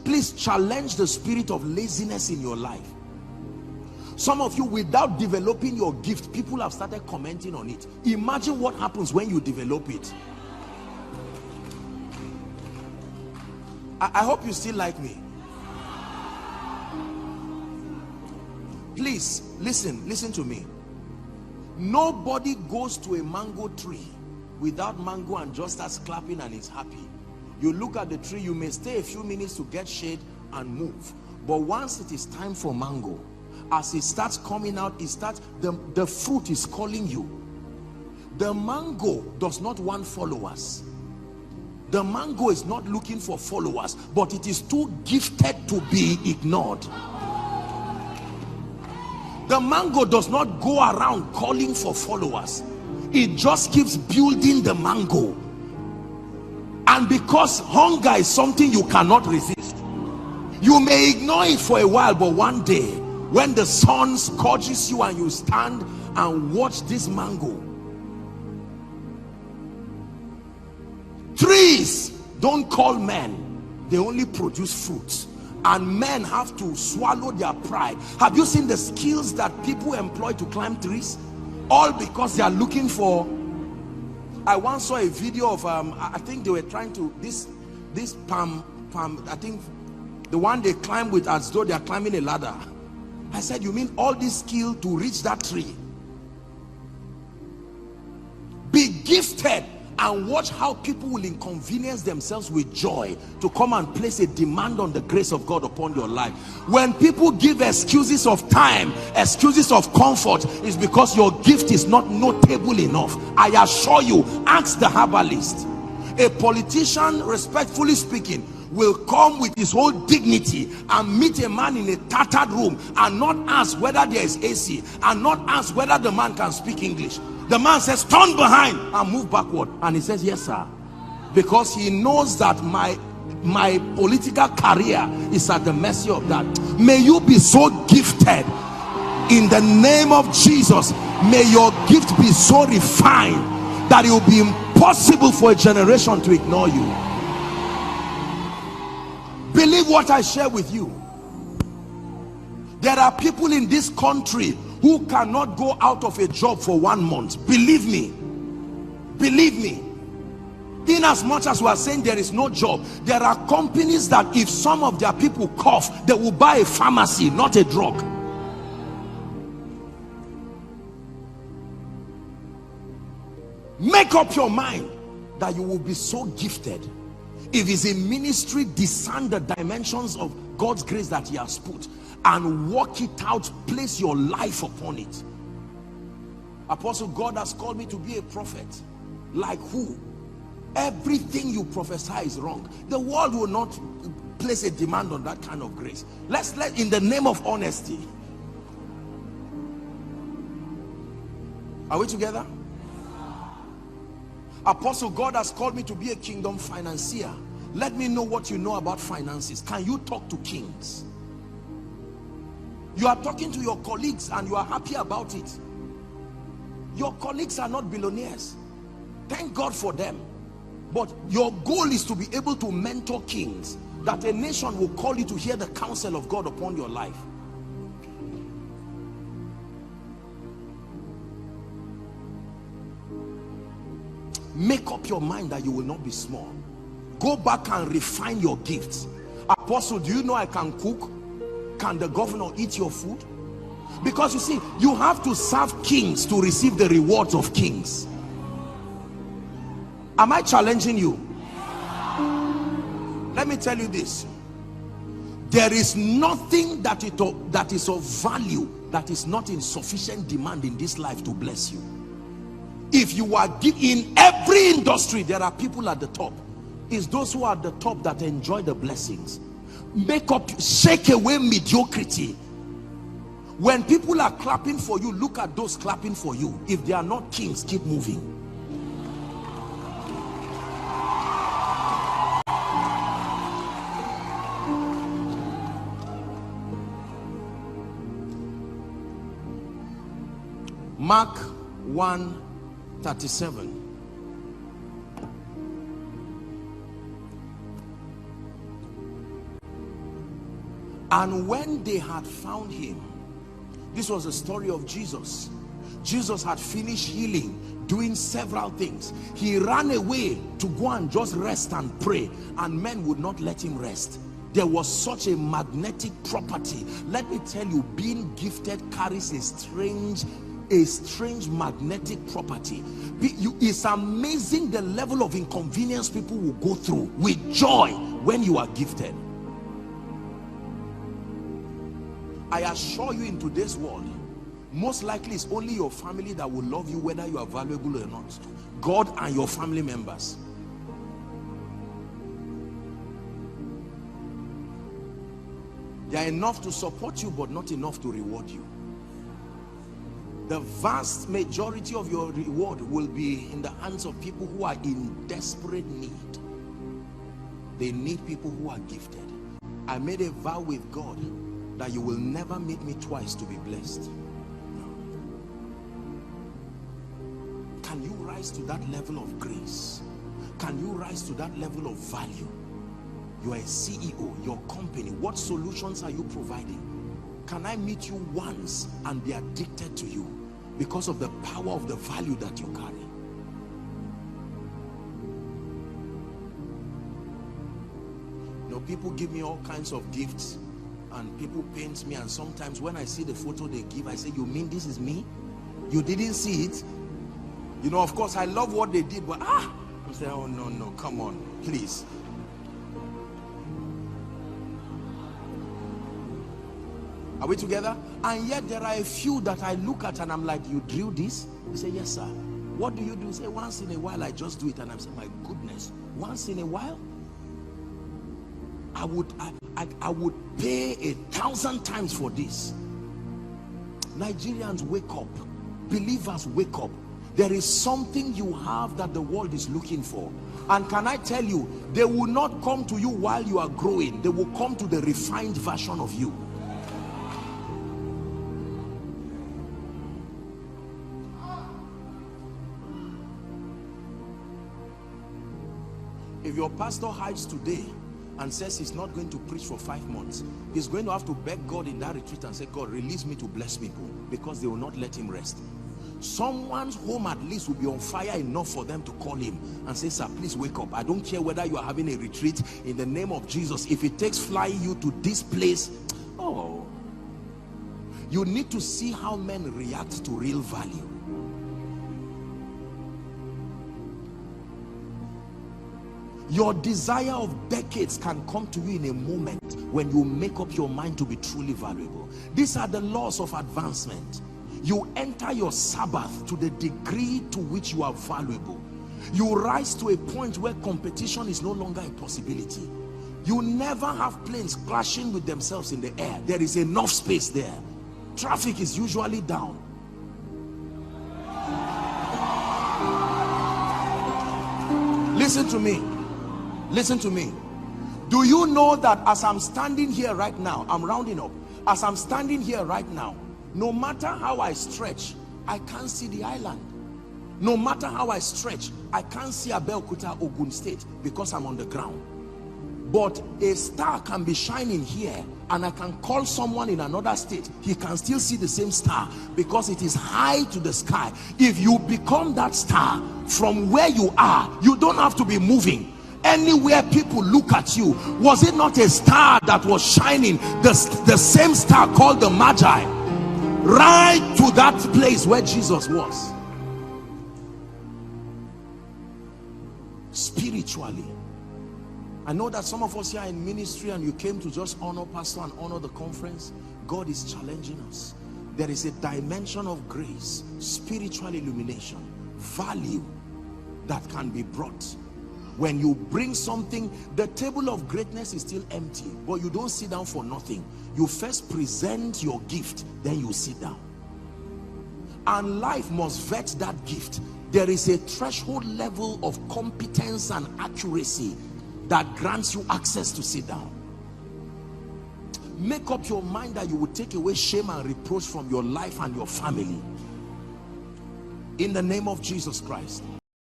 Please challenge the spirit of laziness in your life. Some of you, without developing your gift, people have started commenting on it. Imagine what happens when you develop it. I hope you still like me. Please listen to me. Nobody goes to a mango tree without mango and just starts clapping and is happy. You look at the tree, you may stay a few minutes to get shade and move, but once it is time for mango, as it starts coming out, the fruit is calling you. The mango does not want followers. The mango is not looking for followers, but it is too gifted to be ignored. The mango does not go around calling for followers. It just keeps building the mango. And because hunger is something you cannot resist, you may ignore it for a while, but one day when the sun scorches you and you stand and watch this mango. Trees don't call men, they only produce fruits, and men have to swallow their pride. Have you seen the skills that people employ to climb trees? All because they are looking for. I once saw a video of I think they were trying to this palm, I think the one they climb with as though they are climbing a ladder. I said, you mean all this skill to reach that tree? Be gifted and watch how people will inconvenience themselves with joy to come and place a demand on the grace of God upon your life. When people give excuses of time, excuses of comfort, is because your gift is not notable enough. I assure you, ask the herbalist. A politician, respectfully speaking, will come with his whole dignity and meet a man in a tattered room and not ask whether there is AC and not ask whether the man can speak English. The man says, turn behind and move backward, and he says, yes sir, because he knows that my political career is at the mercy of that. May you be so gifted in the name of Jesus. May your gift be so refined that it will be impossible for a generation to ignore you. Believe what I share with you. There are people in this country who cannot go out of a job for 1 month. Believe me. Believe me. In as much as we are saying there is no job, there are companies that if some of their people cough, they will buy a pharmacy, not a drug. Make up your mind that you will be so gifted. If it's a ministry, discern the dimensions of God's grace that he has put and work it out. Place your life upon it. Apostle, God has called me to be a prophet. Like who? Everything you prophesy is wrong. The world will not place a demand on that kind of grace. Let's in the name of honesty. Are we together? Apostle, God has called me to be a kingdom financier. Let me know what you know about finances. Can you talk to kings? You are talking to your colleagues and you are happy about it. Your colleagues are not billionaires. Thank God for them. But your goal is to be able to mentor kings, that a nation will call you to hear the counsel of God upon your life. Make up your mind that you will not be small. Go back and refine your gifts. Apostle, do you know I can cook? Can the governor eat your food? Because you see, you have to serve kings to receive the rewards of kings. Am I challenging you? Let me tell you this. There is nothing that is of value that is not in sufficient demand in this life to bless you. If you are in every industry, there are people at the top. It's those who are at the top that enjoy the blessings. Shake away mediocrity. When people are clapping for you, look at those clapping for you. If they are not kings, keep moving. Mark 1:37. And when they had found him, this was the story of Jesus. Jesus had finished healing, doing several things. He ran away to go and just rest and pray, and men would not let him rest. There was such a magnetic property. Let me tell you, being gifted carries a strange magnetic property. It's amazing the level of inconvenience people will go through with joy when you are gifted. I assure you, in today's world, most likely it's only your family that will love you whether you are valuable or not. God and your family members. They are enough to support you, but not enough to reward you. The vast majority of your reward will be in the hands of people who are in desperate need. They need people who are gifted. I made a vow with God that you will never meet me twice to be blessed. Can you rise to that level of grace? Can you rise to that level of value? You are a CEO, your company, what solutions are you providing? Can I meet you once and be addicted to you because of the power of the value that you carry? You know, people give me all kinds of gifts and people paint me, and sometimes when I see the photo they give, I say, you mean this is me? You didn't see it? You know, of course I love what they did, but I'm saying, oh no, come on, please. Are we together? And yet there are a few that I look at and I'm like, you drew this? They say, yes sir. What do you do? Say, once in a while I just do it. And I'm saying, my goodness, once in a while? I would pay 1,000 times for this. Nigerians, wake up. Believers, wake up. There is something you have that the world is looking for. And can I tell you, they will not come to you while you are growing. They will come to the refined version of you. If your pastor hides today and says he's not going to preach for 5 months, he's going to have to beg God in that retreat and say, God, release me to bless people, because they will not let him rest. Someone's home at least will be on fire enough for them to call him and say, sir, please wake up. I don't care whether you are having a retreat, in the name of Jesus. If it takes flying you to this place, oh, you need to see how men react to real value. Your desire of decades can come to you in a moment when you make up your mind to be truly valuable. These are the laws of advancement. You enter your Sabbath to the degree to which you are valuable. You rise to a point where competition is no longer a possibility. You never have planes crashing with themselves in the air. There is enough space there. Traffic is usually down. Listen to me. Listen to me. Do you know that as I'm standing here right now, I'm rounding up, as I'm standing here right now, no matter how I stretch, I can't see the island. No matter how I stretch, I can't see Abeokuta, Ogun State, because I'm on the ground. But a star can be shining here, and I can call someone in another state. He can still see the same star because it is high to the sky. If you become that star from where you are, you don't have to be moving. Anywhere people look at you, was it not a star that was shining, the same star called the Magi, right to that place where Jesus was? Spiritually, I know that some of us here are in ministry and you came to just honor pastor and honor the conference. God is challenging us. There is a dimension of grace, spiritual illumination, value that can be brought. When you bring something, the table of greatness is still empty, but you don't sit down for nothing. You first present your gift, then you sit down. And life must vet that gift. There is a threshold level of competence and accuracy that grants you access to sit down. Make up your mind that you will take away shame and reproach from your life and your family, in the name of Jesus Christ.